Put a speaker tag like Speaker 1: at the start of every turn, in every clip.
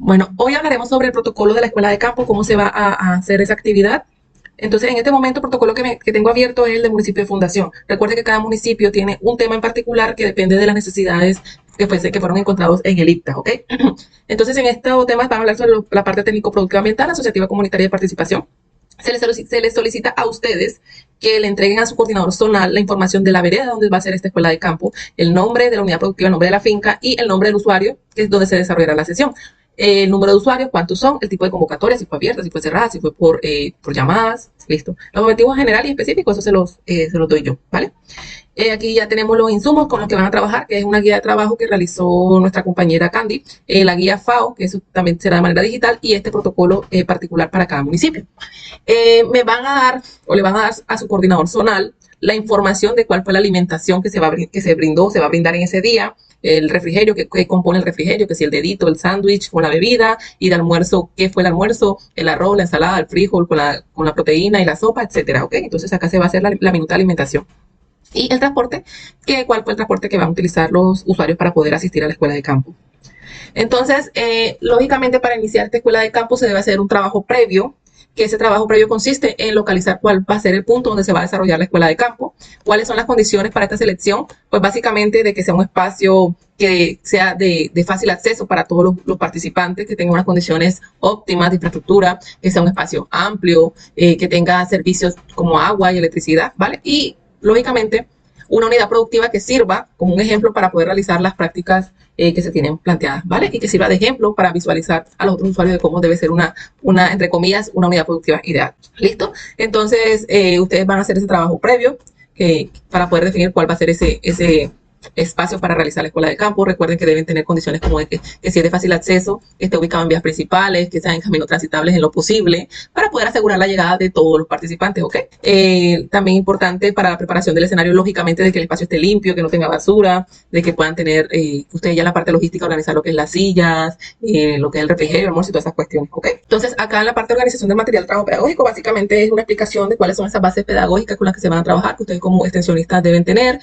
Speaker 1: Bueno, hoy hablaremos sobre el protocolo de la escuela de campo, cómo se va a hacer esa actividad. Entonces, en este momento, el protocolo que tengo abierto es el del municipio de fundación. Recuerde que cada municipio tiene un tema en particular que depende de las necesidades que fueron encontrados en el IPTA, ¿ok? Entonces, en estos temas van a hablar sobre la parte técnico-productiva ambiental, asociativa, comunitaria y de participación. Se les solicita a ustedes que le entreguen a su coordinador zonal la información de la vereda donde va a ser esta escuela de campo, el nombre de la unidad productiva, el nombre de la finca y el nombre del usuario, que es donde se desarrollará la sesión. El número de usuarios, cuántos son, el tipo de convocatoria, si fue abierta, si fue cerrada, si fue por llamadas, listo. Los objetivos generales y específicos, eso se los doy yo, ¿vale? Aquí ya tenemos los insumos con los que van a trabajar, que es una guía de trabajo que realizó nuestra compañera Candy, la guía FAO, que eso también será de manera digital, y este protocolo particular para cada municipio. Me van a dar, o le van a dar a su coordinador zonal, la información de cuál fue la alimentación que se brindó, se va a brindar en ese día, el refrigerio, que compone el refrigerio, que si el dedito, el sándwich con la bebida, y de almuerzo, qué fue el almuerzo, el arroz, la ensalada, el frijol con la proteína y la sopa, etcétera, ¿ok? Entonces acá se va a hacer la minuta de alimentación. Y el transporte, cuál fue el transporte que van a utilizar los usuarios para poder asistir a la escuela de campo. Entonces, lógicamente, para iniciar esta escuela de campo se debe hacer un trabajo previo, que ese trabajo previo consiste en localizar cuál va a ser el punto donde se va a desarrollar la escuela de campo, cuáles son las condiciones para esta selección, pues básicamente de que sea un espacio que sea de fácil acceso para todos los participantes, que tenga unas condiciones óptimas de infraestructura, que sea un espacio amplio, que tenga servicios como agua y electricidad, ¿vale? Y lógicamente una unidad productiva que sirva como un ejemplo para poder realizar las prácticas que se tienen planteadas, ¿vale? Y que sirva de ejemplo para visualizar a los otros usuarios de cómo debe ser entre comillas, una unidad productiva ideal. ¿Listo? Entonces, ustedes van a hacer ese trabajo previo para poder definir cuál va a ser ese espacio para realizar la escuela de campo. Recuerden que deben tener condiciones como de que si es de fácil acceso, que esté ubicado en vías principales, que sean en caminos transitables en lo posible, para poder asegurar la llegada de todos los participantes, ¿ok? También importante para la preparación del escenario, lógicamente, de que el espacio esté limpio, que no tenga basura, de que puedan tener ustedes ya la parte logística, organizar lo que es las sillas, lo que es el refrigerio, el almuerzo y todas esas cuestiones, ¿ok? Entonces, acá en la parte de organización del material de trabajo pedagógico, básicamente es una explicación de cuáles son esas bases pedagógicas con las que se van a trabajar, que ustedes como extensionistas deben tener,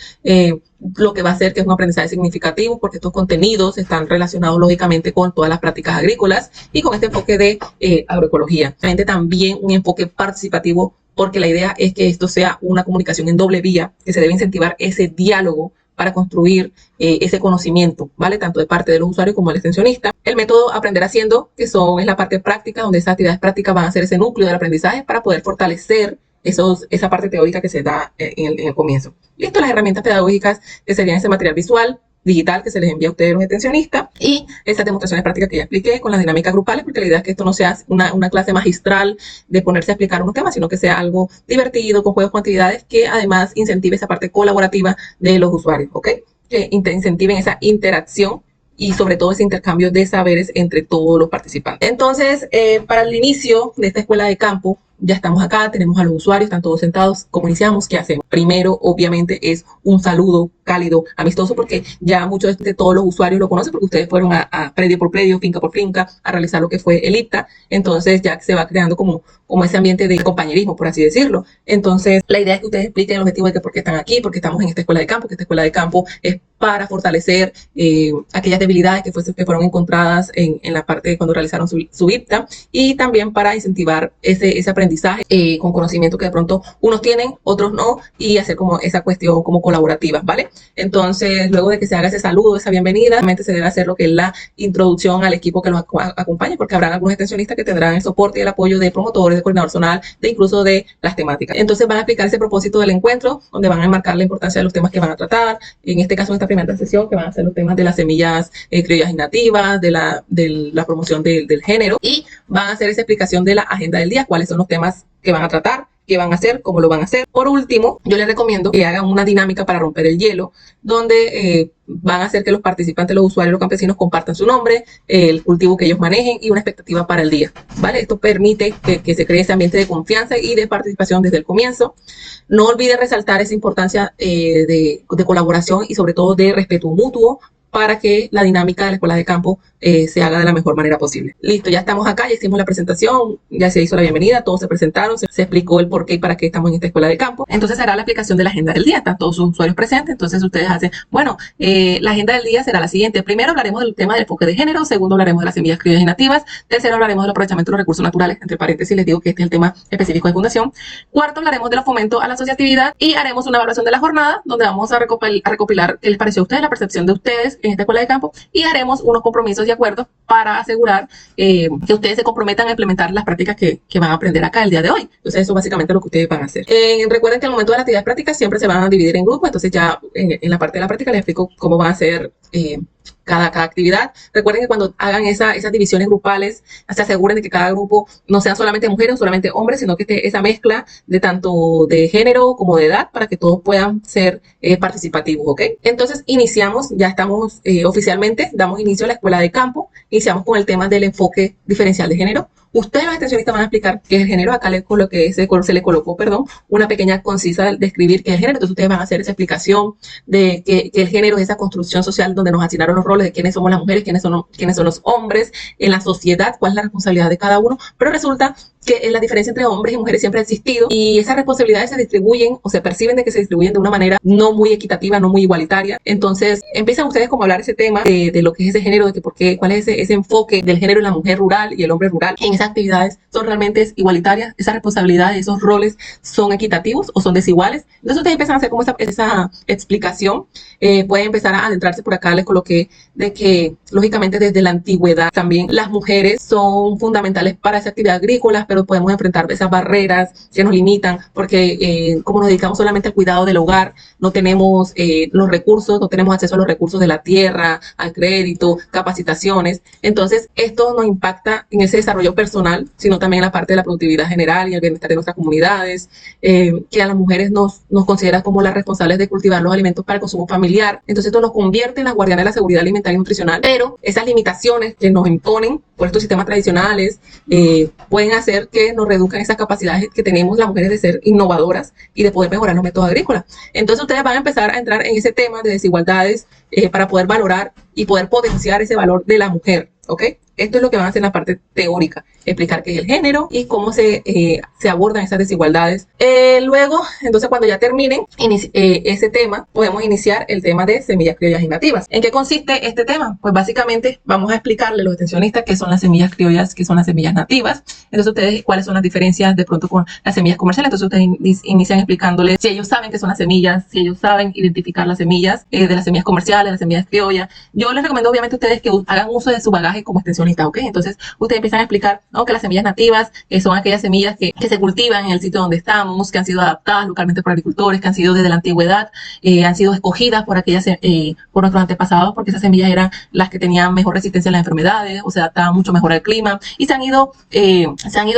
Speaker 1: lo que va a hacer que es un aprendizaje significativo, porque estos contenidos están relacionados lógicamente con todas las prácticas agrícolas y con este enfoque de agroecología. También un enfoque participativo, porque la idea es que esto sea una comunicación en doble vía, que se debe incentivar ese diálogo para construir ese conocimiento, ¿vale? Tanto de parte de los usuarios como del extensionista. El método aprender haciendo, es la parte práctica, donde esas actividades prácticas van a ser ese núcleo del aprendizaje para poder fortalecer esa parte teórica que se da en el comienzo. Listo, las herramientas pedagógicas que serían ese material visual, digital que se les envía a ustedes los extensionistas y esas demostraciones prácticas que ya expliqué con las dinámicas grupales, porque la idea es que esto no sea una clase magistral de ponerse a explicar unos temas, sino que sea algo divertido, con juegos, con actividades que además incentive esa parte colaborativa de los usuarios, ¿ok? Que incentiven esa interacción y sobre todo ese intercambio de saberes entre todos los participantes. Entonces, para el inicio de esta escuela de campo, ya estamos acá, tenemos a los usuarios, están todos sentados. ¿Cómo iniciamos? ¿Qué hacemos? Primero, obviamente, es un saludo cálido, amistoso, porque ya muchos de todos los usuarios lo conocen, porque ustedes fueron a predio por predio, finca por finca, a realizar lo que fue el IPTA. Entonces ya se va creando como ese ambiente de compañerismo, por así decirlo. Entonces, la idea es que ustedes expliquen el objetivo de que por qué están aquí, porque estamos en esta escuela de campo, que esta escuela de campo es para fortalecer aquellas debilidades que fueron encontradas en la parte de cuando realizaron su IPTA, y también para incentivar ese aprendizaje con conocimiento que de pronto unos tienen, otros no, y hacer como esa cuestión como colaborativa, ¿vale? Entonces, luego de que se haga ese saludo, esa bienvenida, realmente se debe hacer lo que es la introducción al equipo que los acompañe, porque habrán algunos extensionistas que tendrán el soporte y el apoyo de promotores, de coordinador zonal, de incluso de las temáticas. Entonces van a explicar ese propósito del encuentro, donde van a enmarcar la importancia de los temas que van a tratar. En este caso, en esta primera sesión, que van a ser los temas de las semillas criollas y nativas, de la promoción del género, y van a hacer esa explicación de la agenda del día, cuáles son los temas que van a tratar, qué van a hacer, cómo lo van a hacer. Por último, yo les recomiendo que hagan una dinámica para romper el hielo, donde van a hacer que los participantes, los usuarios, los campesinos compartan su nombre, el cultivo que ellos manejen y una expectativa para el día, ¿vale? Esto permite que se cree ese ambiente de confianza y de participación desde el comienzo. No olviden resaltar esa importancia de colaboración y sobre todo de respeto mutuo para que la dinámica de la escuela de campo se haga de la mejor manera posible. Listo, ya estamos acá, ya hicimos la presentación, ya se hizo la bienvenida, todos se presentaron, se explicó el por qué y para qué estamos en esta escuela de campo. Entonces será la aplicación de la agenda del día, están todos sus usuarios presentes, entonces ustedes hacen, bueno, la agenda del día será la siguiente. Primero hablaremos del tema del enfoque de género, segundo hablaremos de las semillas criollas y nativas, tercero hablaremos del aprovechamiento de los recursos naturales, entre paréntesis les digo que este es el tema específico de fundación, cuarto hablaremos del fomento a la asociatividad y haremos una evaluación de la jornada donde vamos a recopilar qué les pareció a ustedes, la percepción de ustedes en esta escuela de campo y haremos unos compromisos y acuerdos para asegurar que ustedes se comprometan a implementar las prácticas que van a aprender acá el día de hoy. Entonces eso básicamente es lo que ustedes van a hacer. Recuerden que al momento de la actividad práctica siempre se van a dividir en grupos, entonces ya en la parte de la práctica les explico cómo va a ser cada actividad. Recuerden que cuando hagan esas divisiones grupales, se aseguren de que cada grupo no sean solamente mujeres o solamente hombres, sino que esté esa mezcla de tanto de género como de edad para que todos puedan ser participativos, ¿ok? Entonces iniciamos, ya estamos oficialmente, damos inicio a la escuela de campo, iniciamos con el tema del enfoque diferencial de género. Ustedes los extensionistas van a explicar qué es el género. Acá se le colocó, una pequeña concisa de describir qué es el género. Entonces ustedes van a hacer esa explicación de que el género es esa construcción social donde nos asignaron los roles de quiénes somos las mujeres, quiénes son los hombres en la sociedad, cuál es la responsabilidad de cada uno. Pero resulta que la diferencia entre hombres y mujeres siempre ha existido y esas responsabilidades se distribuyen o se perciben de que se distribuyen de una manera no muy equitativa, no muy igualitaria. Entonces empiezan ustedes como a hablar ese tema de lo que es ese género, de que cuál es ese enfoque del género en la mujer rural y el hombre rural. En esas actividades son realmente igualitarias, esas responsabilidades, esos roles son equitativos o son desiguales. Entonces ustedes empiezan a hacer como esa explicación. Pueden empezar a adentrarse por acá, les coloqué de que lógicamente desde la antigüedad también las mujeres son fundamentales para esa actividad agrícola, pero podemos enfrentar esas barreras que nos limitan porque como nos dedicamos solamente al cuidado del hogar, no tenemos los recursos, no tenemos acceso a los recursos de la tierra, al crédito, capacitaciones. Entonces esto nos impacta en ese desarrollo personal, sino también en la parte de la productividad general y el bienestar de nuestras comunidades, que a las mujeres nos considera como las responsables de cultivar los alimentos para el consumo familiar. Entonces esto nos convierte en las guardianas de la seguridad alimentaria y nutricional, pero esas limitaciones que nos imponen por estos sistemas tradicionales pueden hacer que nos reduzcan esas capacidades que tenemos las mujeres de ser innovadoras y de poder mejorar los métodos agrícolas. Entonces ustedes van a empezar a entrar en ese tema de desigualdades para poder valorar y poder potenciar ese valor de la mujer, ¿ok? Esto es lo que van a hacer en la parte teórica, explicar qué es el género y cómo se abordan esas desigualdades. Luego, entonces cuando ya terminen ese tema, podemos iniciar el tema de semillas criollas y nativas. ¿En qué consiste este tema? Pues básicamente vamos a explicarle a los extensionistas qué son las semillas criollas, qué son las semillas nativas. Entonces ustedes, cuáles son las diferencias de pronto con las semillas comerciales. Entonces ustedes inician explicándoles si ellos saben qué son las semillas, si ellos saben identificar las semillas de las semillas comerciales, las semillas criollas. Yo les recomiendo obviamente a ustedes que hagan uso de su bagaje como extensionistas. ¿Ok? Entonces ustedes empiezan a explicar que las semillas nativas son aquellas semillas que se cultivan en el sitio donde estamos, que han sido adaptadas localmente por agricultores, que han sido desde la antigüedad, han sido escogidas por nuestros antepasados porque esas semillas eran las que tenían mejor resistencia a las enfermedades o se adaptaban mucho mejor al clima y se han ido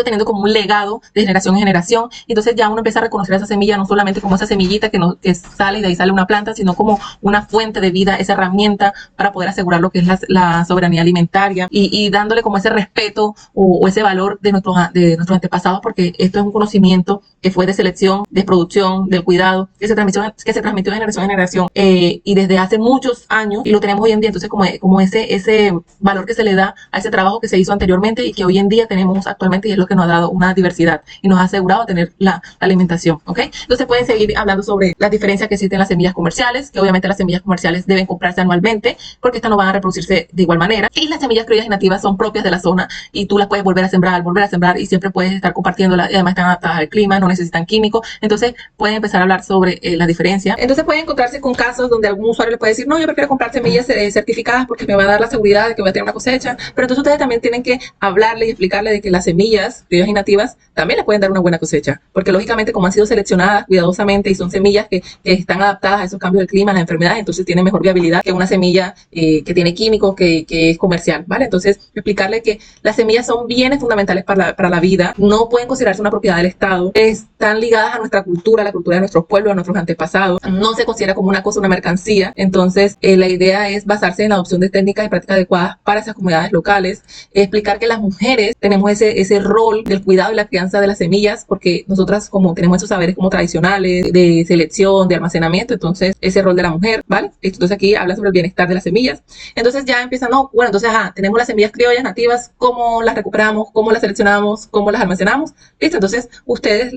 Speaker 1: teniendo como un legado de generación en generación. Entonces ya uno empieza a reconocer a esa semilla no solamente como esa semillita que sale y de ahí sale una planta, sino como una fuente de vida, esa herramienta para poder asegurar lo que es la soberanía alimentaria y dándole como ese respeto o ese valor de nuestros antepasados, porque esto es un conocimiento que fue de selección, de producción, del cuidado, que se transmitió de generación en generación y desde hace muchos años y lo tenemos hoy en día. Entonces como ese valor que se le da a ese trabajo que se hizo anteriormente y que hoy en día tenemos actualmente y es lo que nos ha dado una diversidad y nos ha asegurado tener la alimentación, ¿ok? Entonces pueden seguir hablando sobre las diferencias que existen en las semillas comerciales, que obviamente las semillas comerciales deben comprarse anualmente porque estas no van a reproducirse de igual manera y las semillas criollas y nativas son propias de la zona y tú las puedes volver a sembrar y siempre puedes estar compartiéndolas y además están adaptadas al clima, no necesitan químicos. Entonces pueden empezar a hablar sobre la diferencia. Entonces pueden encontrarse con casos donde algún usuario le puede decir, no, yo prefiero comprar semillas certificadas porque me va a dar la seguridad de que voy a tener una cosecha, pero entonces ustedes también tienen que hablarle y explicarle de que las semillas criollas y nativas también les pueden dar una buena cosecha, porque lógicamente como han sido seleccionadas cuidadosamente y son semillas que están adaptadas a esos cambios del clima, a las enfermedades, entonces tienen mejor viabilidad que una semilla que tiene químicos, que es comercial, ¿vale? Entonces Entonces, explicarle que las semillas son bienes fundamentales para la vida, no pueden considerarse una propiedad del Estado, están ligadas a nuestra cultura, a la cultura de nuestros pueblos, a nuestros antepasados, no se considera como una cosa, una mercancía. Entonces, la idea es basarse en la adopción de técnicas y prácticas adecuadas para esas comunidades locales, explicar que las mujeres tenemos ese rol del cuidado y la crianza de las semillas, porque nosotras como tenemos esos saberes como tradicionales, de selección, de almacenamiento, entonces ese rol de la mujer, ¿vale? Entonces aquí habla sobre el bienestar de las semillas. Entonces ya empiezan, no, bueno, entonces tenemos las semillas criollas nativas, ¿cómo las recuperamos? ¿Cómo las seleccionamos? ¿Cómo las almacenamos? Listo, entonces ustedes,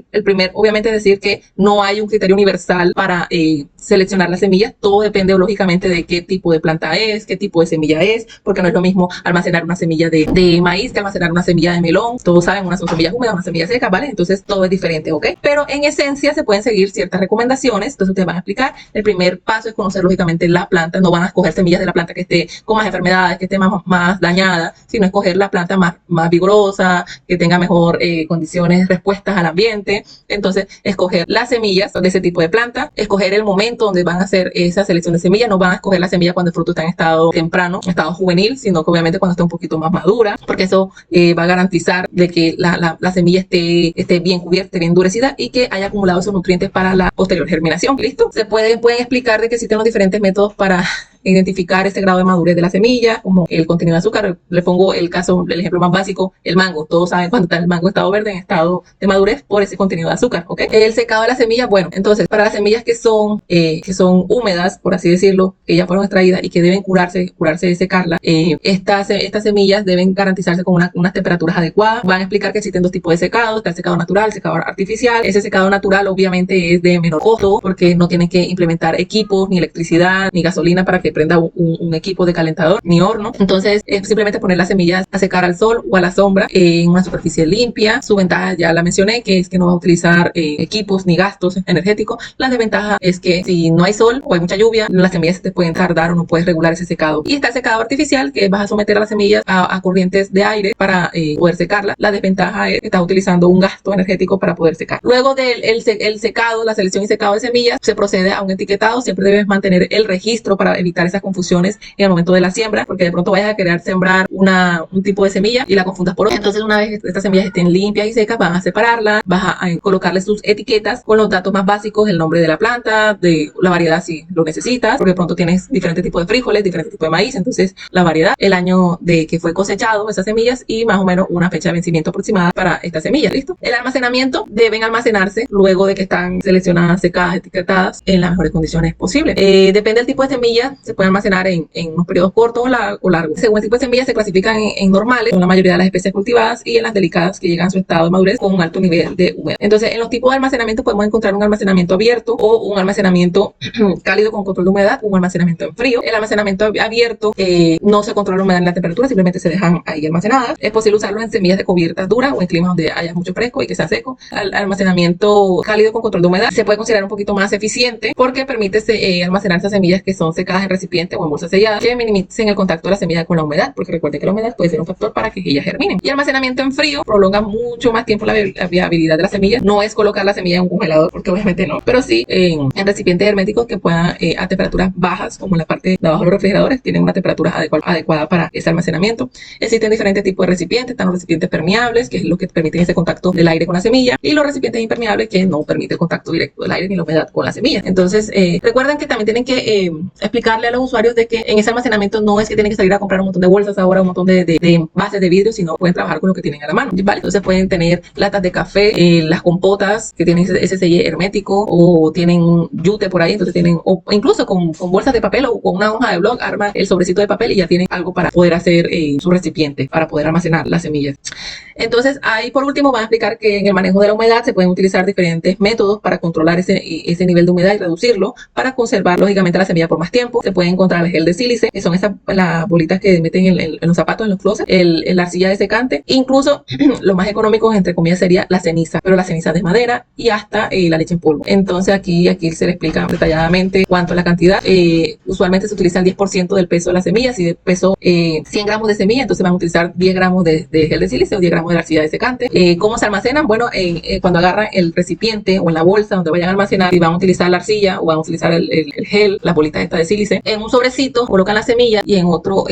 Speaker 1: obviamente decir que no hay un criterio universal para seleccionar las semillas, todo depende lógicamente de qué tipo de planta es, qué tipo de semilla es, porque no es lo mismo almacenar una semilla de maíz que almacenar una semilla de melón. Todos saben, unas son semillas húmedas, unas semillas secas, ¿vale? Entonces todo es diferente, ¿ok? Pero en esencia se pueden seguir ciertas recomendaciones. Entonces ustedes van a explicar, el primer paso es conocer lógicamente la planta, no van a escoger semillas de la planta que esté con más enfermedades, que esté más dañada, sino escoger la planta más vigorosa, que tenga mejor condiciones, respuestas al ambiente. Entonces escoger las semillas de ese tipo de planta, escoger el momento donde van a hacer esa selección de semillas. No van a escoger la semilla cuando el fruto está en estado temprano, en estado juvenil, sino que obviamente cuando esté un poquito más madura, porque eso va a garantizar de que la semilla esté bien cubierta, esté bien endurecida y que haya acumulado esos nutrientes para la posterior germinación. ¿Listo? Pueden explicar de que existen los diferentes métodos para identificar este grado de madurez de la semilla, como el contenido de azúcar. Le pongo el ejemplo más básico, el mango. Todos saben cuando está el mango en estado verde, en estado de madurez, por ese contenido de azúcar, ¿ok? El secado de la semilla, bueno, entonces, para las semillas que son húmedas, por así decirlo, que ya fueron extraídas y que deben curarse y secarla, estas semillas deben garantizarse con unas temperaturas adecuadas. Van a explicar que existen dos tipos de secado, está el secado natural, el secado artificial. Ese secado natural obviamente es de menor costo, porque no tienen que implementar equipos, ni electricidad, ni gasolina para que prenda un equipo de calentador ni horno. Entonces es simplemente poner las semillas a secar al sol o a la sombra en una superficie limpia. Su ventaja ya la mencioné, que es que no va a utilizar equipos ni gastos energéticos. La desventaja es que si no hay sol o hay mucha lluvia, las semillas se te pueden tardar o no puedes regular ese secado. Y está el secado artificial, que vas a someter a las semillas a corrientes de aire para poder secarla. La desventaja es que estás utilizando un gasto energético para poder secar. Luego del secado, la selección y secado de semillas, se procede a un etiquetado. Siempre debes mantener el registro para evitar esas confusiones en el momento de la siembra, porque de pronto vayas a querer sembrar un tipo de semilla y la confundas por otra. Entonces, una vez que estas semillas estén limpias y secas, van a separarlas, vas a colocarle sus etiquetas con los datos más básicos, el nombre de la planta, de la variedad si lo necesitas, porque de pronto tienes diferentes tipos de frijoles, diferentes tipos de maíz. Entonces, la variedad, el año de que fue cosechado esas semillas y más o menos una fecha de vencimiento aproximada para estas semillas. ¿Listo? El almacenamiento, deben almacenarse luego de que están seleccionadas, secadas, etiquetadas en las mejores condiciones posibles. Depende del tipo de semilla, se puede almacenar en unos periodos cortos o largos. Según el tipo de semillas se clasifican en normales, son la mayoría de las especies cultivadas, y en las delicadas, que llegan a su estado de madurez con un alto nivel de humedad. Entonces, en los tipos de almacenamiento podemos encontrar un almacenamiento abierto o un almacenamiento cálido con control de humedad, un almacenamiento en frío. El almacenamiento abierto no se controla la humedad ni la temperatura, simplemente se dejan ahí almacenadas. Es posible usarlo en semillas de cubiertas duras o en climas donde haya mucho fresco y que sea seco. El almacenamiento cálido con control de humedad se puede considerar un poquito más eficiente porque permite almacenar esas semillas que son secadas en recipiente o en bolsas selladas, que minimicen el contacto de la semilla con la humedad, porque recuerden que la humedad puede ser un factor para que ellas germinen. Y almacenamiento en frío prolonga mucho más tiempo la viabilidad de la semilla. No es colocar la semilla en un congelador, porque obviamente no, pero sí en recipientes herméticos que puedan a temperaturas bajas, como en la parte de abajo de los refrigeradores, tienen una temperatura adecuada para ese almacenamiento. Existen diferentes tipos de recipientes. Están los recipientes permeables, que es lo que permiten ese contacto del aire con la semilla, y los recipientes impermeables, que no permiten el contacto directo del aire ni la humedad con la semilla. Entonces, recuerden que también tienen que explicarle a los usuarios de que en ese almacenamiento no es que tienen que salir a comprar un montón de bolsas ahora, un montón de envases de vidrio, sino pueden trabajar con lo que tienen a la mano, ¿vale? Entonces pueden tener latas de café, las compotas que tienen ese sello hermético, o tienen un yute por ahí, entonces o incluso con bolsas de papel o con una hoja de blog, arman el sobrecito de papel y ya tienen algo para poder hacer su recipiente, para poder almacenar las semillas. Entonces, ahí por último van a explicar que en el manejo de la humedad se pueden utilizar diferentes métodos para controlar ese nivel de humedad y reducirlo, para conservar lógicamente la semilla por más tiempo. Se puede encontrar el gel de sílice, que son las bolitas que meten en los zapatos, en los closets, la arcilla de secante, incluso lo más económico entre comillas sería la ceniza, pero la ceniza de madera, y hasta la leche en polvo. Entonces aquí se le explica detalladamente cuánto es la cantidad. Usualmente se utiliza el 10% del peso de la semilla. Si de peso 100 gramos de semilla, entonces van a utilizar 10 gramos de gel de sílice o 10 gramos gramos de arcilla de secante. ¿Cómo se almacenan? Bueno, cuando agarran el recipiente o en la bolsa donde vayan a almacenar y van a utilizar la arcilla o van a utilizar el gel, las bolitas esta de sílice, en un sobrecito colocan la semilla y en otro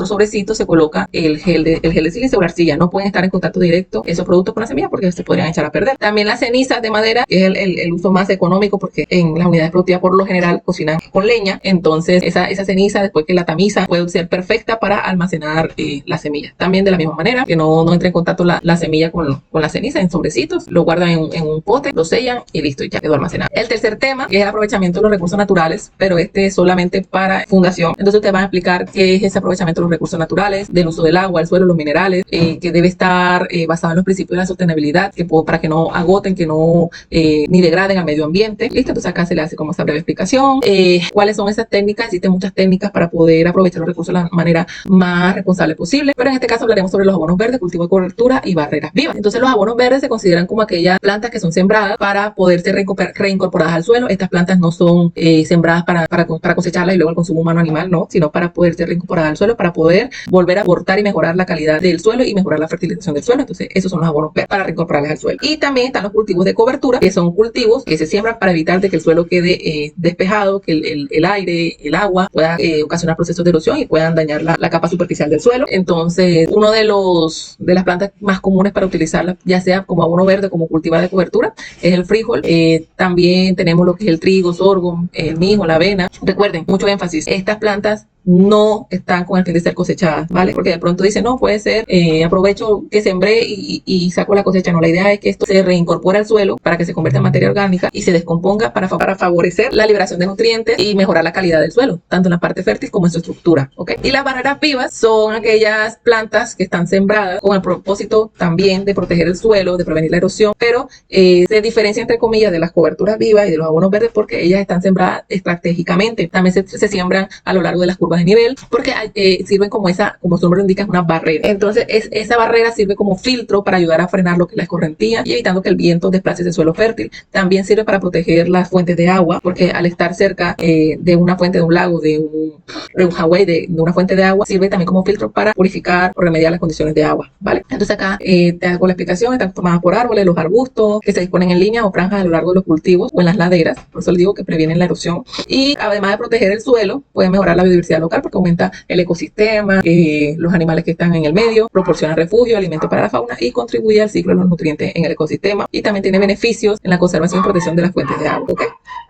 Speaker 1: sobrecito se coloca el gel de sílice o la arcilla. No pueden estar en contacto directo esos productos con la semilla porque se podrían echar a perder. También las cenizas de madera, que es el uso más económico porque en las unidades productivas por lo general cocinan con leña, entonces esa ceniza después que la tamiza puede ser perfecta para almacenar las semillas. También de la misma manera, que no entre en contacto la semilla con la ceniza en sobrecitos, lo guardan en un pote, lo sellan y listo, y ya quedó almacenado. El tercer tema es el aprovechamiento de los recursos naturales, pero este es solamente para fundación. Entonces ustedes van a explicar qué es ese aprovechamiento de los recursos naturales, del uso del agua, el suelo, los minerales, que debe estar basado en los principios de la sostenibilidad, para que no agoten, que no ni degraden al medio ambiente. Listo, entonces acá se le hace como esa breve explicación. ¿Cuáles son esas técnicas? Existen muchas técnicas para poder aprovechar los recursos de la manera más responsable posible, pero en este caso hablaremos sobre los abonos verdes, cultivo de cobertura y barreras vivas. Entonces los abonos verdes se consideran como aquellas plantas que son sembradas para poder ser reincorporadas al suelo. Estas plantas no son sembradas para cosecharlas y luego el consumo humano animal, no, sino para poder ser reincorporadas al suelo, para poder volver a aportar y mejorar la calidad del suelo y mejorar la fertilización del suelo. Entonces esos son los abonos verdes para reincorporarlas al suelo. Y también están los cultivos de cobertura, que son cultivos que se siembran para evitar de que el suelo quede despejado, que el aire, el agua pueda ocasionar procesos de erosión y puedan dañar la capa superficial del suelo. Entonces, uno de las plantas más comunes para utilizarla, ya sea como abono verde como cultivar de cobertura, es el frijol. También tenemos lo que es el trigo, sorgo, el mijo, la avena. Recuerden, mucho énfasis, estas plantas no están con el fin de ser cosechadas, ¿vale? Porque de pronto dicen, no, puede ser, aprovecho que sembré y saco la cosecha. No, la idea es que esto se reincorpore al suelo para que se convierta en materia orgánica y se descomponga para favorecer la liberación de nutrientes y mejorar la calidad del suelo, tanto en la parte fértil como en su estructura, ¿ok? Y las barreras vivas son aquellas plantas que están sembradas con el propósito también de proteger el suelo, de prevenir la erosión, pero se diferencia entre comillas de las coberturas vivas y de los abonos verdes porque ellas están sembradas estratégicamente. También se siembran a lo largo de las curvas de nivel porque sirven como su nombre indica, es una barrera. Entonces esa barrera sirve como filtro para ayudar a frenar lo que es la escorrentía y evitando que el viento desplace ese suelo fértil. También sirve para proteger las fuentes de agua porque al estar cerca de una fuente, de un lago, de un highway, de una fuente de agua, sirve también como filtro para purificar o remediar las condiciones de agua, ¿vale? Entonces acá te hago la explicación. Están formadas por árboles, los arbustos que se disponen en líneas o franjas a lo largo de los cultivos o en las laderas, por eso les digo que previenen la erosión y además de proteger el suelo pueden mejorar la biodiversidad local porque aumenta el ecosistema, los animales que están en el medio, proporciona refugio, alimento para la fauna y contribuye al ciclo de los nutrientes en el ecosistema y también tiene beneficios en la conservación y protección de las fuentes de agua, ¿ok?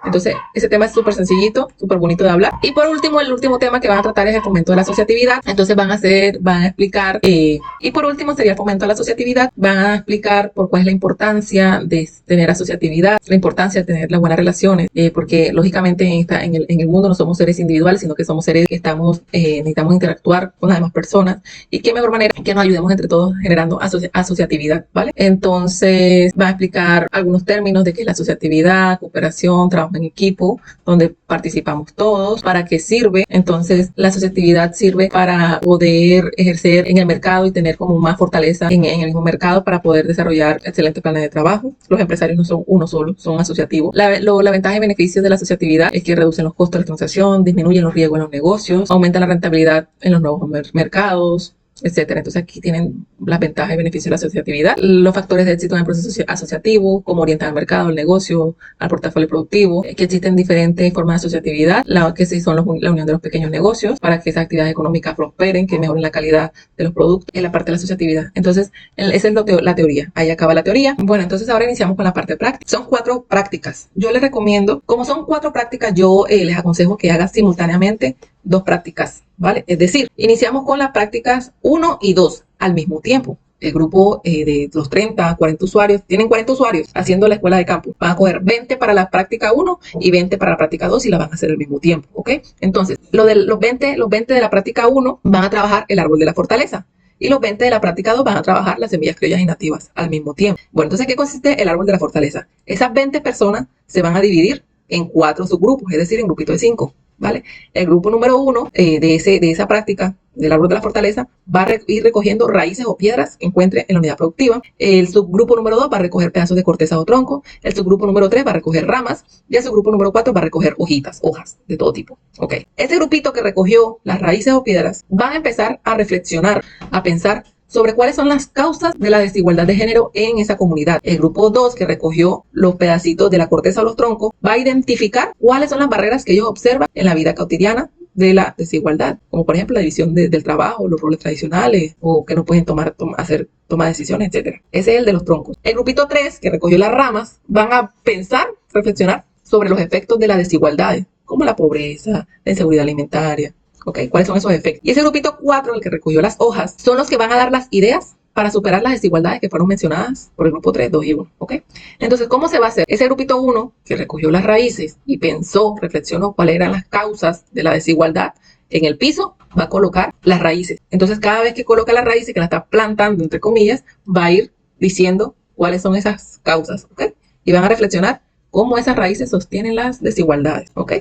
Speaker 1: Entonces ese tema es súper sencillito, súper bonito de hablar. Y por último, el último tema que van a tratar es el fomento de la asociatividad. Entonces van a explicar y por último sería el fomento de la asociatividad. Van a explicar por cuál es la importancia de tener asociatividad, la importancia de tener las buenas relaciones, porque lógicamente en el mundo no somos seres individuales, sino que somos seres que necesitamos interactuar con las demás personas y qué mejor manera que nos ayudemos entre todos generando asociatividad, ¿vale? Entonces va a explicar algunos términos de qué es la asociatividad, cooperación, trabajo en equipo, donde participamos todos, para qué sirve. Entonces la asociatividad sirve para poder ejercer en el mercado y tener como más fortaleza en el mismo mercado para poder desarrollar excelentes planes de trabajo. Los empresarios no son uno solo, son asociativos. La ventaja y beneficios de la asociatividad es que reducen los costos de transacción, disminuyen los riesgos en los negocios, aumenta la rentabilidad en los nuevos mercados, etcétera. Entonces aquí tienen las ventajas y beneficios de la asociatividad, los factores de éxito en el proceso asociativo, cómo orientar al mercado, el negocio, al portafolio productivo, que existen diferentes formas de asociatividad, que sí son la unión de los pequeños negocios para que esas actividades económicas prosperen, que mejoren la calidad de los productos, en la parte de la asociatividad. Entonces esa es la teoría, ahí acaba la teoría. Bueno, entonces ahora iniciamos con la parte práctica. Son 4 prácticas. Yo les recomiendo, como son 4 prácticas, yo les aconsejo que hagan simultáneamente 2 prácticas, ¿vale? Es decir, iniciamos con las prácticas 1 y 2 al mismo tiempo. El grupo de los 30, 40 usuarios, tienen 40 usuarios haciendo la escuela de campo. Van a coger 20 para la práctica 1 y 20 para la práctica 2 y la van a hacer al mismo tiempo, ¿ok? Entonces, los 20 de la práctica 1 van a trabajar el árbol de la fortaleza. Y los 20 de la práctica 2 van a trabajar las semillas criollas y nativas al mismo tiempo. Bueno, entonces, ¿qué consiste el árbol de la fortaleza? Esas 20 personas se van a dividir en 4 subgrupos, es decir, en grupitos de 5. ¿Vale? El grupo número 1 de esa práctica del árbol de la fortaleza va a ir recogiendo raíces o piedras que encuentre en la unidad productiva. El subgrupo número 2 va a recoger pedazos de corteza o tronco. El subgrupo número 3 va a recoger ramas. Y el subgrupo número 4 va a recoger hojas de todo tipo. ¿Ok? Este grupito que recogió las raíces o piedras van a empezar a reflexionar, a pensar sobre cuáles son las causas de la desigualdad de género en esa comunidad. El grupo 2, que recogió los pedacitos de la corteza o los troncos, va a identificar cuáles son las barreras que ellos observan en la vida cotidiana de la desigualdad, como por ejemplo la división del trabajo, los roles tradicionales, o que no pueden toma de decisiones, etc. Ese es el de los troncos. El grupito 3, que recogió las ramas, van a pensar, reflexionar sobre los efectos de las desigualdades, como la pobreza, la inseguridad alimentaria. ¿Ok? ¿Cuáles son esos efectos? Y ese grupito 4, el que recogió las hojas, son los que van a dar las ideas para superar las desigualdades que fueron mencionadas por el grupo 3, 2 y 1. ¿Ok? Entonces, ¿cómo se va a hacer? Ese grupito 1, que recogió las raíces y pensó, reflexionó cuáles eran las causas de la desigualdad, en el piso va a colocar las raíces. Entonces, cada vez que coloca las raíces, que la está plantando, entre comillas, va a ir diciendo cuáles son esas causas. ¿Ok? Y van a reflexionar cómo esas raíces sostienen las desigualdades. ¿Ok?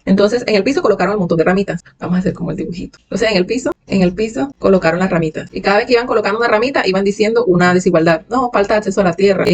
Speaker 1: Entonces, en el piso colocaron un montón de ramitas. Vamos a hacer como el dibujito. Entonces, en el piso colocaron las ramitas. Y cada vez que iban colocando una ramita, iban diciendo una desigualdad. No, falta de acceso a la tierra,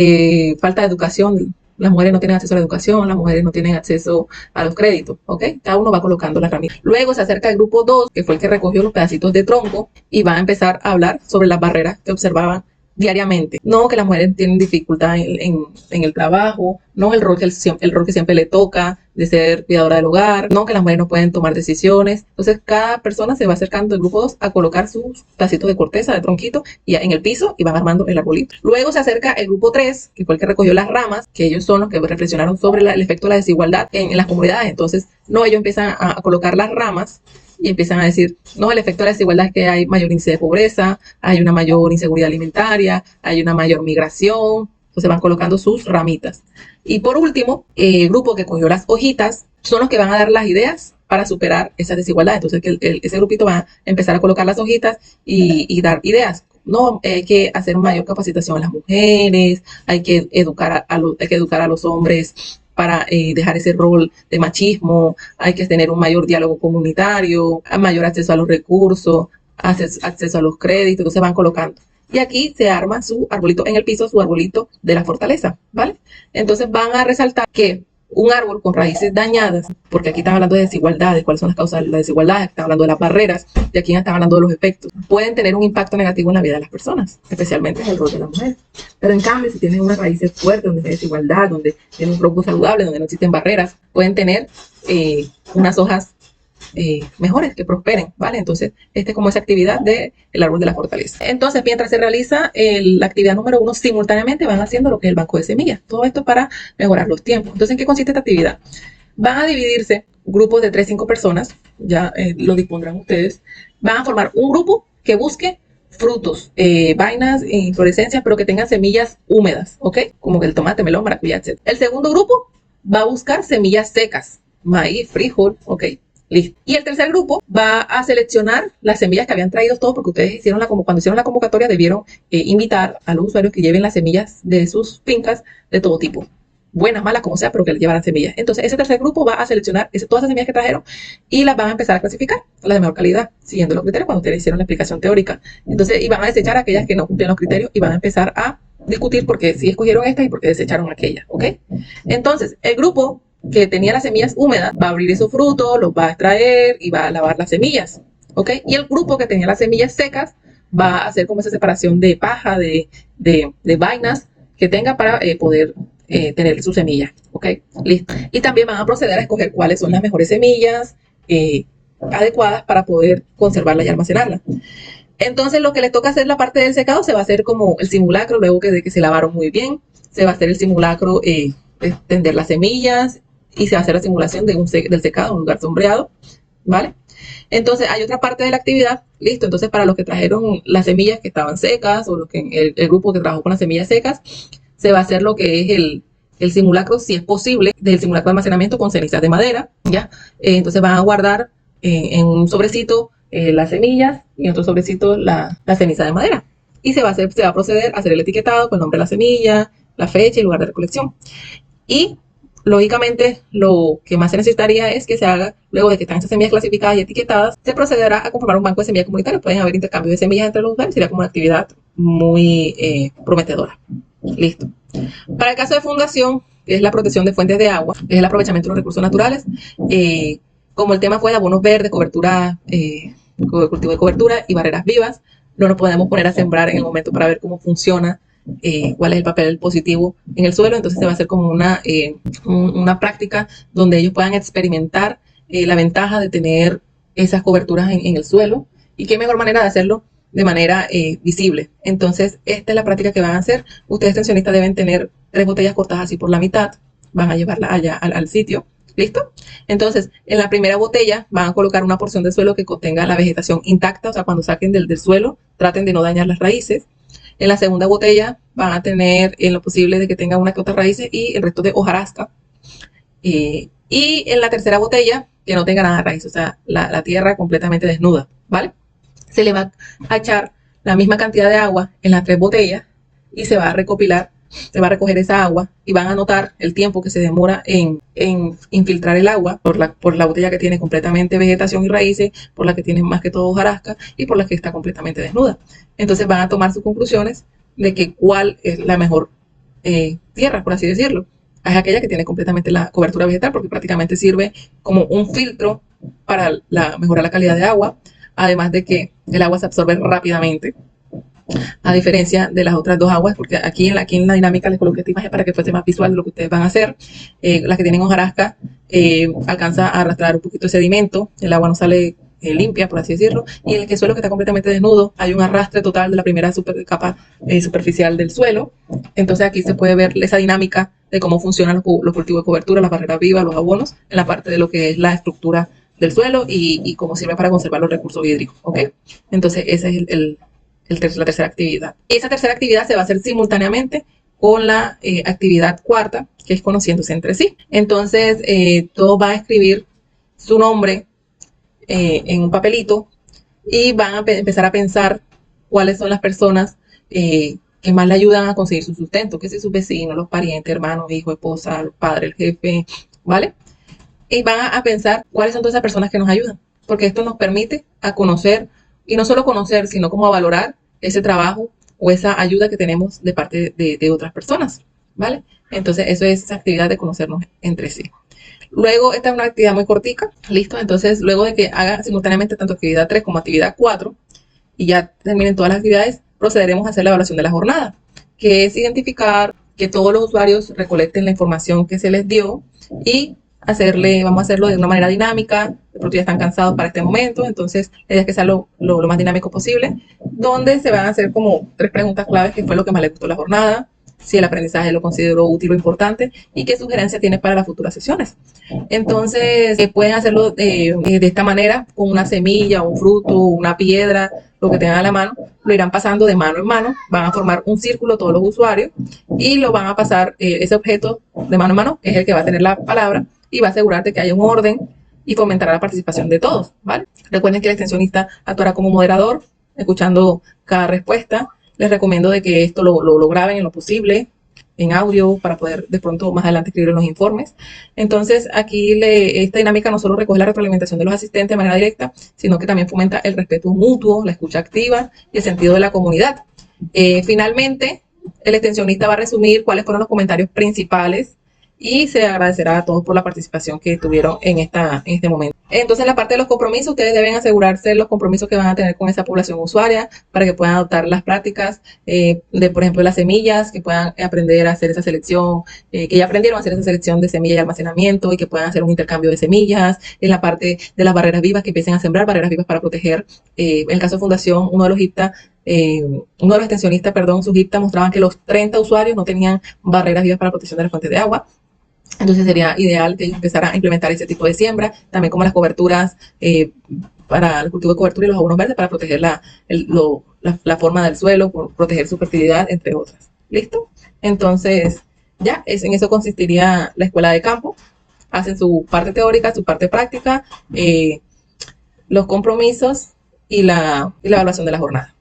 Speaker 1: falta de educación. Las mujeres no tienen acceso a la educación, las mujeres no tienen acceso a los créditos, ¿ok? Cada uno va colocando las ramitas. Luego se acerca el grupo 2, que fue el que recogió los pedacitos de tronco, y va a empezar a hablar sobre las barreras que observaban diariamente. No, que las mujeres tienen dificultad en el trabajo, no el rol que siempre le toca de ser cuidadora del hogar, no, que las mujeres no pueden tomar decisiones. Entonces, cada persona se va acercando del grupo 2 a colocar sus pedacitos de corteza, de tronquito, y en el piso, y van armando el arbolito. Luego se acerca el grupo 3, que fue el que recogió las ramas, que ellos son los que reflexionaron sobre el efecto de la desigualdad en las comunidades. Entonces, no, ellos empiezan a colocar las ramas y empiezan a decir, no, el efecto de la desigualdad es que hay mayor índice de pobreza, hay una mayor inseguridad alimentaria, hay una mayor migración. Entonces van colocando sus ramitas. Y por último, el grupo que cogió las hojitas son los que van a dar las ideas para superar esas desigualdades. Entonces ese grupito va a empezar a colocar las hojitas y dar ideas. No, hay que hacer mayor capacitación a las mujeres, hay que educar a los hombres para dejar ese rol de machismo, hay que tener un mayor diálogo comunitario, mayor acceso a los recursos, acceso a los créditos. Entonces van colocando. Y aquí se arma su arbolito en el piso, su arbolito de la fortaleza, ¿vale? Entonces van a resaltar que un árbol con raíces dañadas, porque aquí están hablando de desigualdades, cuáles son las causas de la desigualdad, están hablando de las barreras, y aquí están hablando de los efectos, pueden tener un impacto negativo en la vida de las personas, especialmente en el rol de la mujer. Pero en cambio, si tienen unas raíces fuertes, donde hay desigualdad, donde tienen un tronco saludable, donde no existen barreras, pueden tener unas hojas mejores, que prosperen, ¿vale? Entonces, este es como esa actividad del árbol de la fortaleza. Entonces, mientras se realiza la actividad número 1, simultáneamente van haciendo lo que es el banco de semillas. Todo esto para mejorar los tiempos. Entonces, ¿en qué consiste esta actividad? Van a dividirse grupos de 3 a 5 personas, ya lo dispondrán ustedes. Van a formar un grupo que busque frutos, vainas, inflorescencias, pero que tengan semillas húmedas, ¿ok? Como el tomate, melón, maracuyá, etc. El segundo grupo va a buscar semillas secas, maíz, frijol, ¿ok? Listo. Y el tercer grupo va a seleccionar las semillas que habían traído todos, porque ustedes cuando hicieron la convocatoria debieron invitar a los usuarios que lleven las semillas de sus fincas de todo tipo, buenas, malas, como sea, pero que les llevaran semillas. Entonces ese tercer grupo va a seleccionar todas esas semillas que trajeron y las van a empezar a clasificar, las de mejor calidad, siguiendo los criterios cuando ustedes hicieron la explicación teórica. Entonces, y van a desechar aquellas que no cumplen los criterios y van a empezar a discutir por qué sí escogieron estas y por qué desecharon aquellas, ¿ok? Entonces, el grupo que tenía las semillas húmedas va a abrir esos frutos, los va a extraer y va a lavar las semillas, ¿ok? Y el grupo que tenía las semillas secas va a hacer como esa separación de paja, de vainas que tenga para poder tener su semilla, ¿ok? Listo. Y también van a proceder a escoger cuáles son las mejores semillas adecuadas para poder conservarla y almacenarla. Entonces, lo que les toca hacer la parte del secado se va a hacer como el simulacro, luego de que se lavaron muy bien, se va a hacer el simulacro de tender las semillas, y se va a hacer la simulación del secado en un lugar sombreado, ¿vale? Entonces, hay otra parte de la actividad, listo. Entonces, para los que trajeron las semillas que estaban secas, o los que el grupo que trabajó con las semillas secas, se va a hacer lo que es el simulacro, si es posible, del simulacro de almacenamiento con cenizas de madera, ¿ya? Entonces, van a guardar en un sobrecito las semillas y en otro sobrecito la ceniza de madera. Y se va a proceder a hacer el etiquetado con el nombre de la semilla, la fecha y lugar de recolección. Y lógicamente, lo que más se necesitaría es que se haga, luego de que están estas semillas clasificadas y etiquetadas, se procederá a conformar un banco de semillas comunitario. Pueden haber intercambio de semillas entre los usuarios, sería como una actividad muy prometedora. Listo. Para el caso de fundación, que es la protección de fuentes de agua, es el aprovechamiento de los recursos naturales, como el tema fue de abonos verdes, cobertura, cultivo de cobertura y barreras vivas, no nos podemos poner a sembrar en el momento para ver cómo funciona, cuál es el papel positivo en el suelo. Entonces se va a hacer como una práctica donde ellos puedan experimentar la ventaja de tener esas coberturas en el suelo, y qué mejor manera de hacerlo de manera visible. Entonces esta es la práctica que van a hacer. Ustedes extensionistas deben tener 3 botellas cortadas así por la mitad, van a llevarla allá al sitio. ¿Listo? Entonces, en la primera botella van a colocar una porción de suelo que contenga la vegetación intacta, o sea, cuando saquen del suelo, traten de no dañar las raíces. En la segunda botella van a tener en lo posible de que tenga una que otra raíces y el resto de hojarasca. Y en la tercera botella, que no tenga nada de raíz, o sea, la tierra completamente desnuda, ¿vale? Se le va a echar la misma cantidad de agua en las 3 botellas y se va a recopilar, se va a recoger esa agua y van a notar el tiempo que se demora en infiltrar el agua por la botella que tiene completamente vegetación y raíces, por la que tiene más que todo hojarasca y por la que está completamente desnuda. Entonces van a tomar sus conclusiones de que cuál es la mejor tierra, por así decirlo. Es aquella que tiene completamente la cobertura vegetal, porque prácticamente sirve como un filtro para mejorar la calidad de agua, además de que el agua se absorbe rápidamente, a diferencia de las otras 2 aguas, porque aquí en la dinámica les coloqué esta imagen para que fuese más visual de lo que ustedes van a hacer. Las que tienen hojarasca alcanza a arrastrar un poquito de sedimento, el agua no sale limpia, por así decirlo, y en el suelo que está completamente desnudo hay un arrastre total de la primera capa superficial del suelo. Entonces aquí se puede ver esa dinámica de cómo funcionan los cultivos de cobertura, las barreras vivas, los abonos, en la parte de lo que es la estructura del suelo y cómo sirve para conservar los recursos hídricos, ¿ok? Entonces esa es la tercera actividad. Esa tercera actividad se va a hacer simultáneamente con la actividad cuarta, que es conociéndose entre sí. Entonces todos van a escribir su nombre en un papelito y van a empezar a pensar cuáles son las personas que más le ayudan a conseguir su sustento, que si sus vecinos, los parientes, hermanos, hijos, esposa, el padre, el jefe, ¿vale? Y van a pensar cuáles son todas esas personas que nos ayudan, porque esto nos permite a conocer, y no solo conocer, sino como a valorar ese trabajo o esa ayuda que tenemos de parte de otras personas, ¿vale? Entonces eso es esa actividad de conocernos entre sí. Luego, esta es una actividad muy cortica, ¿listo? Entonces, luego de que haga simultáneamente tanto actividad 3 como actividad 4, y ya terminen todas las actividades, procederemos a hacer la evaluación de la jornada, que es identificar que todos los usuarios recolecten la información que se les dio y vamos a hacerlo de una manera dinámica. De pronto ya están cansados para este momento, entonces la idea es que sea lo más dinámico posible, donde se van a hacer como 3 preguntas claves: qué fue lo que más les gustó la jornada, si el aprendizaje lo consideró útil o importante y qué sugerencia tiene para las futuras sesiones. Entonces pueden hacerlo de esta manera, con una semilla, un fruto, una piedra, lo que tengan a la mano, lo irán pasando de mano en mano, van a formar un círculo todos los usuarios y lo van a pasar ese objeto de mano en mano, que es el que va a tener la palabra, y va a asegurar de que haya un orden y fomentará la participación de todos, ¿vale? Recuerden que el extensionista actuará como moderador, escuchando cada respuesta. Les recomiendo de que esto lo graben en lo posible, en audio, para poder de pronto más adelante escribir en los informes. Entonces aquí esta dinámica no solo recoge la retroalimentación de los asistentes de manera directa, sino que también fomenta el respeto mutuo, la escucha activa y el sentido de la comunidad. Finalmente, el extensionista va a resumir cuáles fueron los comentarios principales y se agradecerá a todos por la participación que tuvieron en este momento. Entonces, en la parte de los compromisos, ustedes deben asegurarse de los compromisos que van a tener con esa población usuaria para que puedan adoptar las prácticas por ejemplo, las semillas, que puedan aprender a hacer esa selección, que ya aprendieron a hacer esa selección de semillas y almacenamiento, y que puedan hacer un intercambio de semillas. En la parte de las barreras vivas, que empiecen a sembrar barreras vivas para proteger. En el caso de Fundación, uno de los extensionistas, sus IPTA mostraban que los 30 usuarios no tenían barreras vivas para protección de las fuentes de agua. Entonces sería ideal que empezaran a implementar ese tipo de siembra, también como las coberturas para el cultivo de cobertura y los abonos verdes para proteger la forma del suelo, proteger su fertilidad, entre otras. ¿Listo? Entonces, ya, en eso consistiría la escuela de campo. Hacen su parte teórica, su parte práctica, los compromisos y la evaluación de la jornada.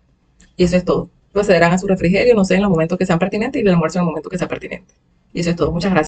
Speaker 1: Y eso es todo. Procederán a su refrigerio, no sé, en los momentos que sean pertinentes, y el almuerzo en el momento que sea pertinente. Y eso es todo. Muchas gracias.